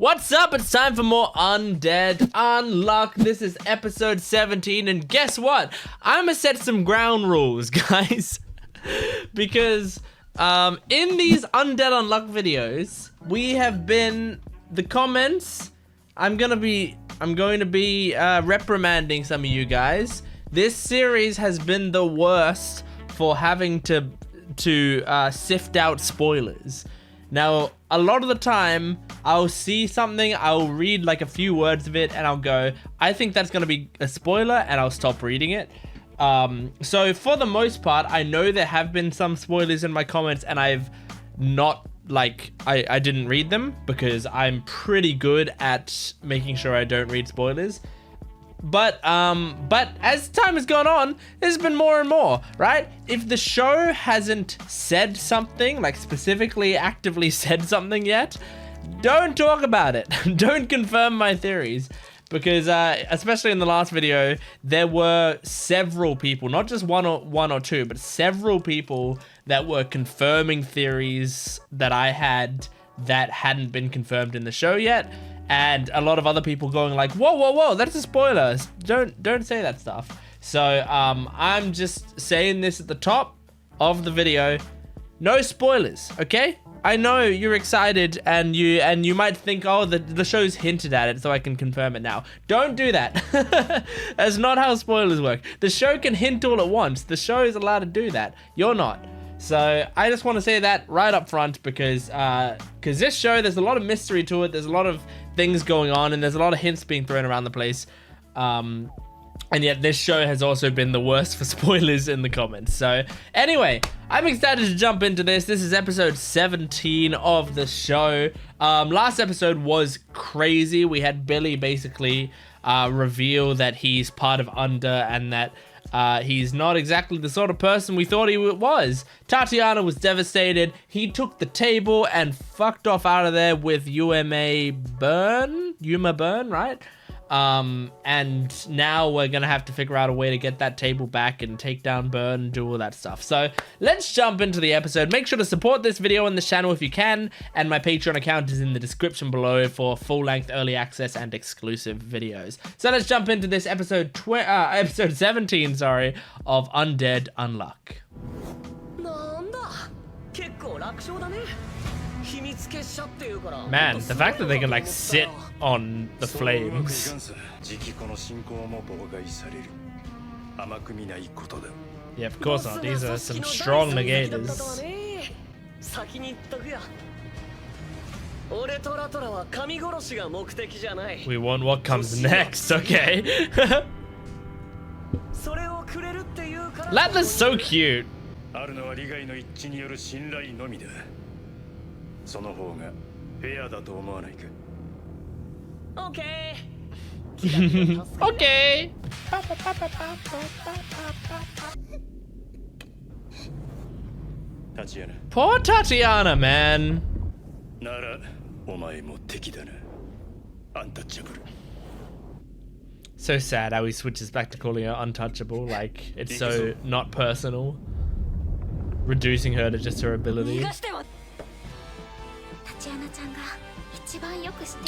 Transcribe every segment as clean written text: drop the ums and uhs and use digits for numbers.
What's up? It's time for more Undead Unluck. This is episode 17, and guess what? I'm gonna set some ground rules, guys. Because in these Undead Unluck videos, we have been the comments. I'm going to be reprimanding some of you guys. This series has been the worst for having to sift out spoilers. Now, a lot of the time, I'll see something, I'll read like a few words of it, and I'll go, I think that's going to be a spoiler, and I'll stop reading it. So for the most part, I know there have been some spoilers in my comments, and I've not, like, I didn't read them, because I'm pretty good at making sure I don't read spoilers. But as time has gone on, there's been more and more, right? If the show hasn't said something, like specifically actively said something yet, don't talk about it. Don't confirm my theories. Because especially in the last video, there were several people, not just one or two, but several people that were confirming theories that I had that hadn't been confirmed in the show yet. And a lot of other people going like, whoa, that's a spoiler. Don't say that stuff. So I'm just saying this at the top of the video. No spoilers, okay? I know you're excited and you might think, oh, the show's hinted at it, so I can confirm it now. Don't do that. That's not how spoilers work. The show can hint all at once. The show is allowed to do that. You're not. So I just want to say that right up front because this show, there's a lot of mystery to it. There's a lot of things going on, and there's a lot of hints being thrown around the place. And yet this show has also been the worst for spoilers in the comments. So anyway, I'm excited to jump into this. This is episode 17 of the show. Last episode was crazy. We had Billy basically reveal that he's part of Under and that he's not exactly the sort of person we thought he was. Tatiana was devastated. He took the table and fucked off out of there with Yuma Burn, right? And now we're gonna have to figure out a way to get that table back and take down Burn and do all that stuff. So let's jump into the episode. Make sure to support this video and this channel if you can, and my Patreon account is in the description below for full-length early access and exclusive videos. So let's jump into this episode 17, sorry, of Undead Unluck. Man, the fact that they can like sit on the flames. Yeah, of course not. These are some strong negators. We want what comes next, okay? Latla's so cute. Okay. Okay. Poor Tatiana, man. So sad how he switches back to calling her untouchable. Like, it's so not personal. Reducing her to just her ability.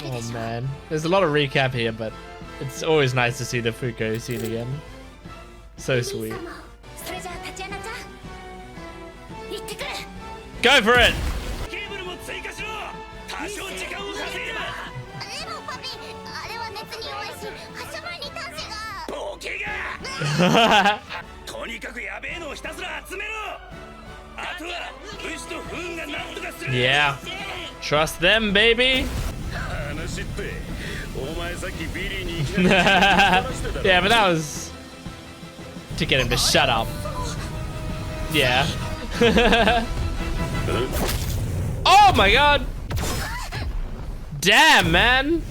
Oh man, there's a lot of recap here, but it's always nice to see the Fuko scene again. So sweet. Go for it! Yeah, trust them, baby. Yeah, but that was to get him to shut up. Yeah. Oh my god! Damn, man!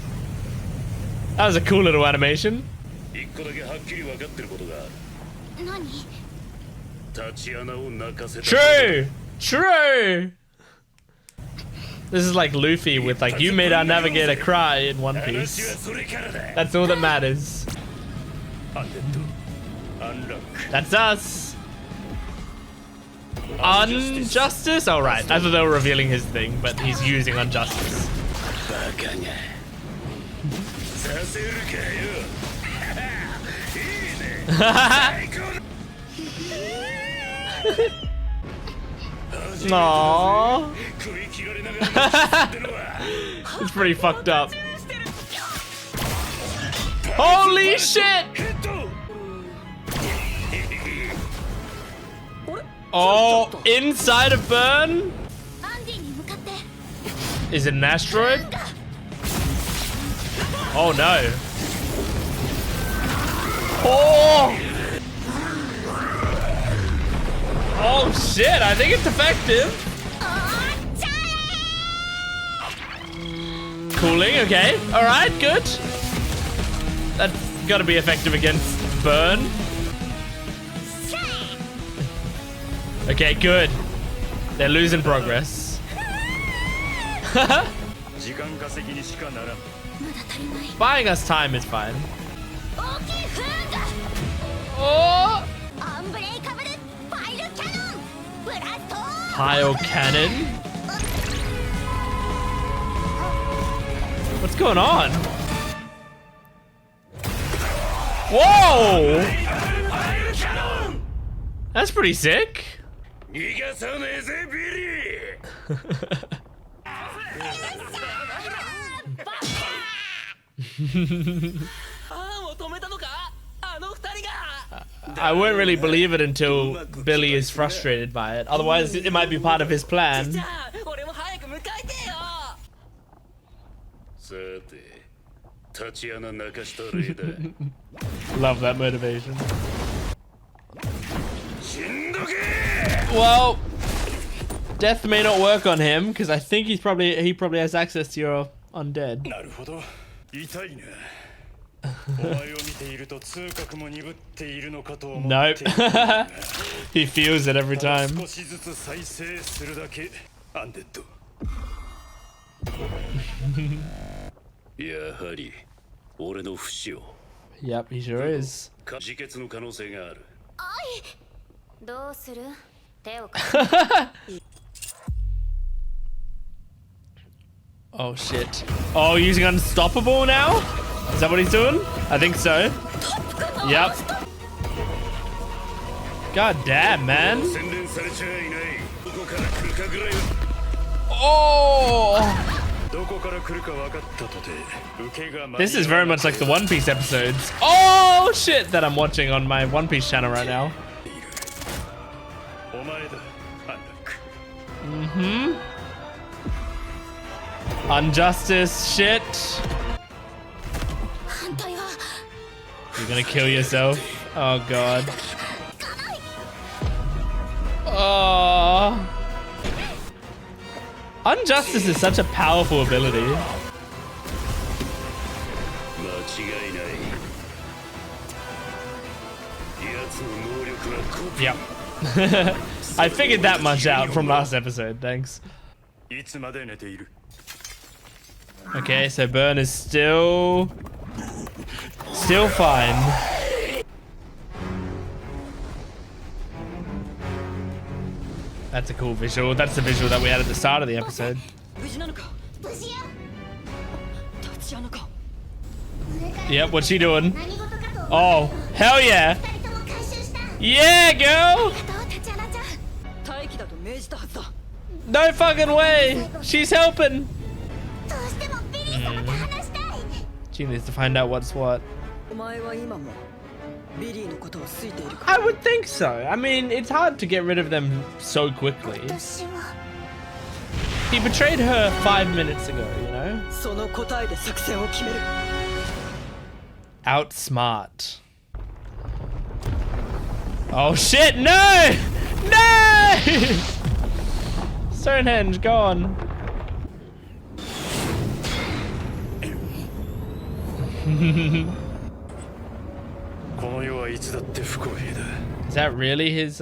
That was a cool little animation. True! True! This is like Luffy with like, you made our navigator cry in One Piece. That's all that matters. That's us. Unjustice? Oh, right. I thought they were revealing his thing, but he's using Unjustice. Aww. It's pretty fucked up. Holy shit! Oh, inside of Burn? Is it an asteroid? Oh no. Oh! Oh shit, I think it's effective. Cooling, okay. Alright, good. That's gotta be effective against Burn. Okay, good. They're losing progress. Buying us time is fine. Oh! Pile cannon? What's going on? Whoa! That's pretty sick. I won't really believe it until Billy is frustrated by it. Otherwise, it might be part of his plan. Love that motivation. Well, death may not work on him because I think he probably has access to your undead. Nope. He feels it every time. Yep, he sure is. Oh shit. Oh, using unstoppable now? Is that what he's doing? I think so. Yep. God damn, man. Oh! This is very much like the One Piece episodes. Oh shit, that I'm watching on my One Piece channel right now. Mm-hmm. Injustice shit. You're gonna kill yourself. Oh god. Oh. Injustice is such a powerful ability. Yep. I figured that much out from last episode, thanks. Okay, so Burn is still fine. That's a cool visual. That's the visual that we had at the start of the episode. Yep, what's she doing? Oh, hell yeah. Yeah, girl! No fucking way! She's helping! She needs to find out what's what. I would think so. I mean, it's hard to get rid of them so quickly. He betrayed her 5 minutes ago, you know? Outsmart. Oh shit, no! No! Stonehenge, gone. Is that really his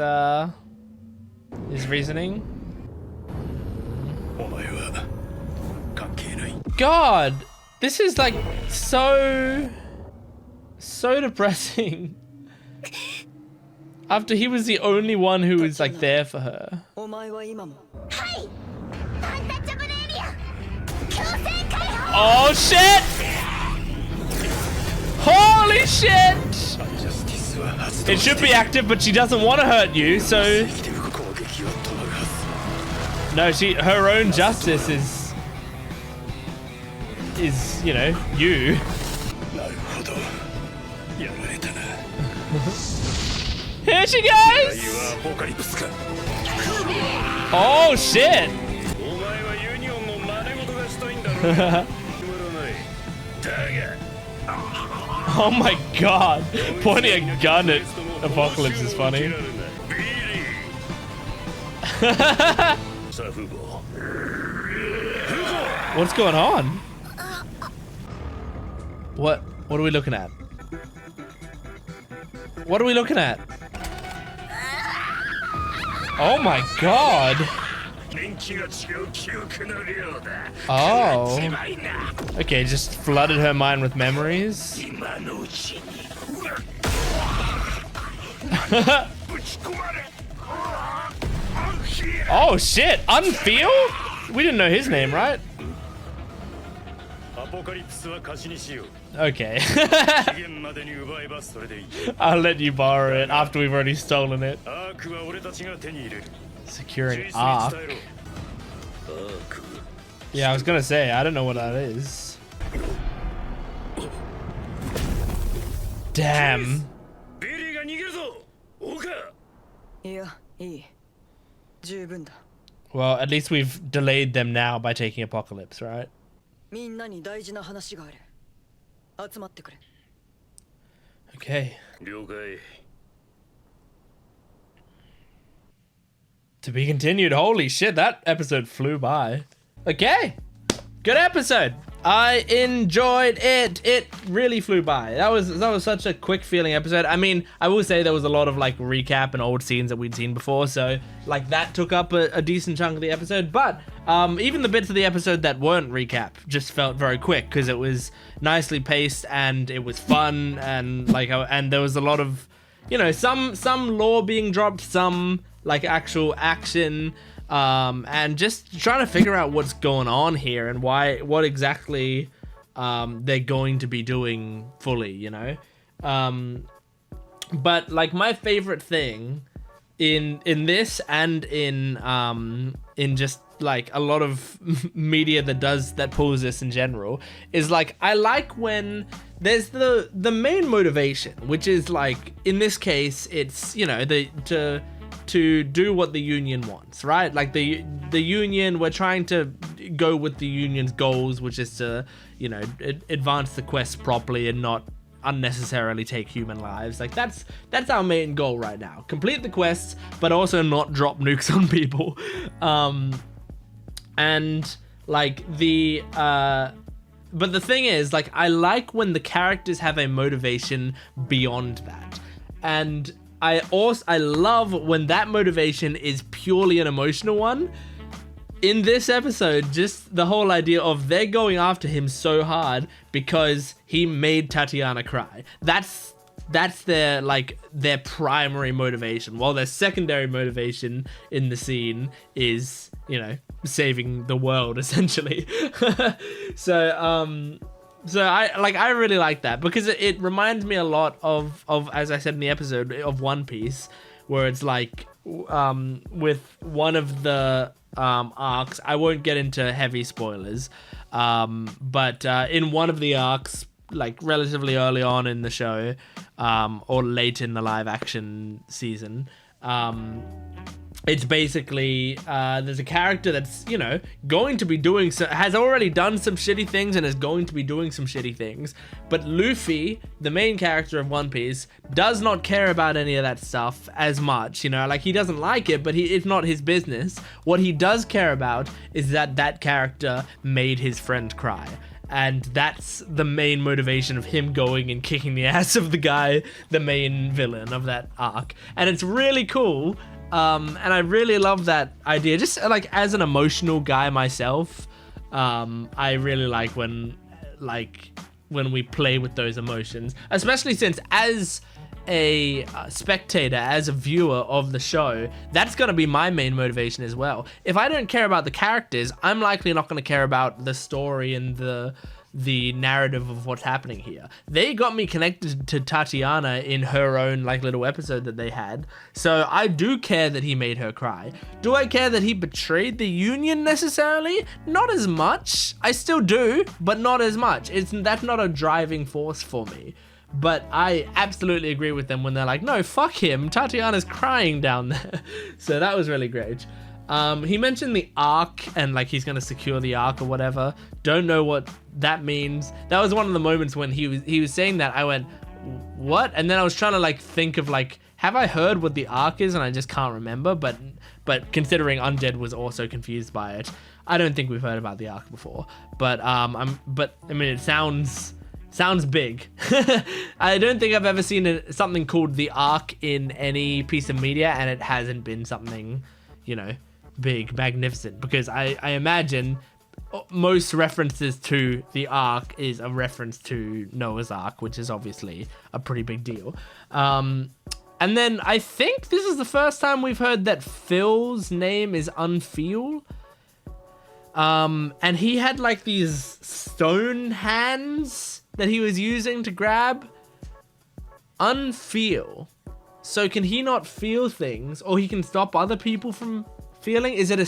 reasoning? God, this is like so depressing. After he was the only one who was like there for her. Oh shit! Holy shit! It should be active, but she doesn't want to hurt you, so... No, her own justice is, you know, you. Here she goes! Oh shit! Oh my god! Pointing a gun at Apocalypse is funny. What's going on? What are we looking at? What are we looking at? Oh my god! Oh. Okay, just flooded her mind with memories. Oh shit! Unfeel? We didn't know his name, right? Okay. I'll let you borrow it after we've already stolen it. Securing Arc. Yeah, I was gonna say, I don't know what that is. Damn. Well, at least we've delayed them now by taking Apocalypse, right? Okay. To be continued. Holy shit, that episode flew by. Okay. Good episode. I enjoyed it. It really flew by. That was such a quick feeling episode. I mean, I will say there was a lot of like recap and old scenes that we'd seen before, so like that took up a decent chunk of the episode. But even the bits of the episode that weren't recap just felt very quick because it was nicely paced and it was fun and like and there was a lot of, you know, some lore being dropped, some like actual action. And just trying to figure out what's going on here and what exactly they're going to be doing fully, you know. But like my favorite thing in this and in just like a lot of media that pulls this in general is like I like when there's the main motivation, which is like in this case it's, you know, to do what the Union wants, right? Like the Union, we're trying to go with the Union's goals, which is to, you know, advance the quest properly and not unnecessarily take human lives. Like that's our main goal right now. Complete the quests, but also not drop nukes on people. And like but the thing is, like I like when the characters have a motivation beyond that. And I love when that motivation is purely an emotional one. In this episode, just the whole idea of they're going after him so hard because he made Tatiana cry. That's their primary motivation, while their secondary motivation in the scene is, you know, saving the world essentially. So I really like that because it reminds me a lot of as I said in the episode of One Piece, where it's like with one of the arcs, I won't get into heavy spoilers, but in one of the arcs, like relatively early on in the show, or late in the live action season, it's basically there's a character that's, you know, going to be doing has already done some shitty things and is going to be doing some shitty things, but Luffy, the main character of One Piece, does not care about any of that stuff as much, you know, like he doesn't like it, but it's not his business. What he does care about is that character made his friend cry. And that's the main motivation of him going and kicking the ass of the guy, the main villain of that arc. And it's really cool. And I really love that idea. Just like as an emotional guy myself, I really like when we play with those emotions, especially since as a spectator, as a viewer of the show, that's going to be my main motivation as well. If I don't care about the characters, I'm likely not going to care about the story and the narrative of what's happening here. They got me connected to Tatiana in her own like little episode that they had, so I do care that he made her cry. Do I care that he betrayed the Union necessarily? Not as much. I still do, but not as much. That's not a driving force for me. But I absolutely agree with them when they're like, no, fuck him, Tatiana's crying down there. So that was really great. He mentioned the Ark and like he's gonna secure the Ark or whatever. Don't know what that means. That was one of the moments when he was saying that I went, what? And then I was trying to like think of like, have I heard what the Ark is? And I just can't remember. But considering Undead was also confused by it, I don't think we've heard about the Ark before. But I mean, it sounds big. I don't think I've ever seen something called the Ark in any piece of media, and it hasn't been something, you know, big, magnificent, because I imagine most references to the Ark is a reference to Noah's Ark, which is obviously a pretty big deal. And then I think this is the first time we've heard that Phil's name is Unfeel. And he had like these stone hands that he was using to grab. Unfeel. So can he not feel things, or he can stop other people from feeling? Is it a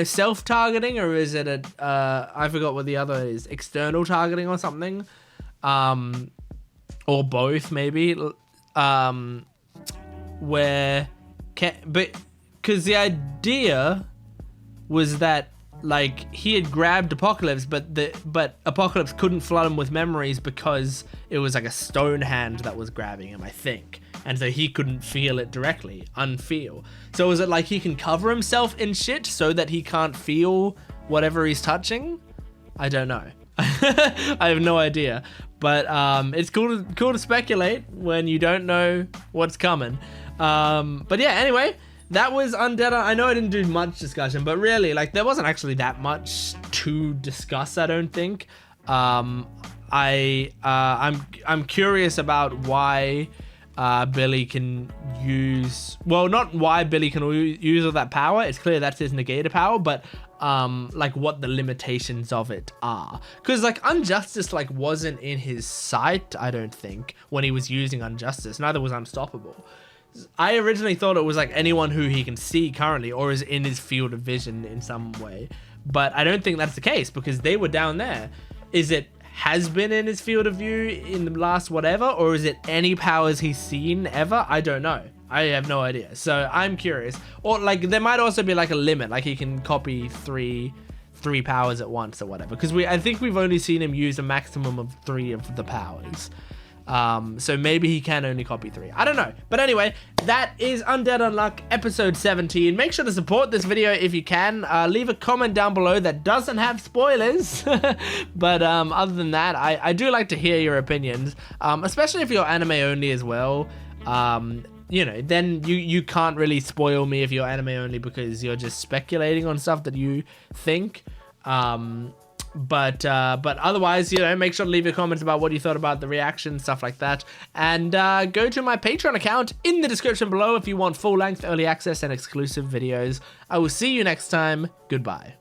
self-targeting, or is it a I forgot what the other is, external targeting or something, or both maybe, because the idea was that like he had grabbed Apocalypse, but Apocalypse couldn't flood him with memories because it was like a stone hand that was grabbing him, I think. And so he couldn't feel it directly, unfeel. So is it like he can cover himself in shit so that he can't feel whatever he's touching? I don't know. I have no idea. But it's cool to speculate when you don't know what's coming. But yeah, anyway, that was Undead. I know I didn't do much discussion, but really, like, there wasn't actually that much to discuss, I don't think. I'm curious about why Billy can use, well, not why Billy can use all that power. It's clear that's his negator power, but like what the limitations of it are. Because like Unjustice like wasn't in his sight, I don't think, when he was using Unjustice. Neither was Unstoppable. I originally thought it was like anyone who he can see currently or is in his field of vision in some way, but I don't think that's the case because they were down there. Is it has been in his field of view in the last whatever, or is it any powers he's seen ever? I don't know. I have no idea. So I'm curious. Or like there might also be like a limit, like he can copy three powers at once or whatever. Because I think we've only seen him use a maximum of 3 of the powers. So maybe he can only copy 3. I don't know. But anyway, that is Undead Unluck episode 17. Make sure to support this video if you can. Leave a comment down below that doesn't have spoilers. But other than that, I do like to hear your opinions, especially if you're anime only as well. You know, then you can't really spoil me if you're anime only because you're just speculating on stuff that you think. But otherwise, you know, make sure to leave your comments about what you thought about the reaction, stuff like that. And go to my Patreon account in the description below if you want full-length early access and exclusive videos. I will see you next time. Goodbye.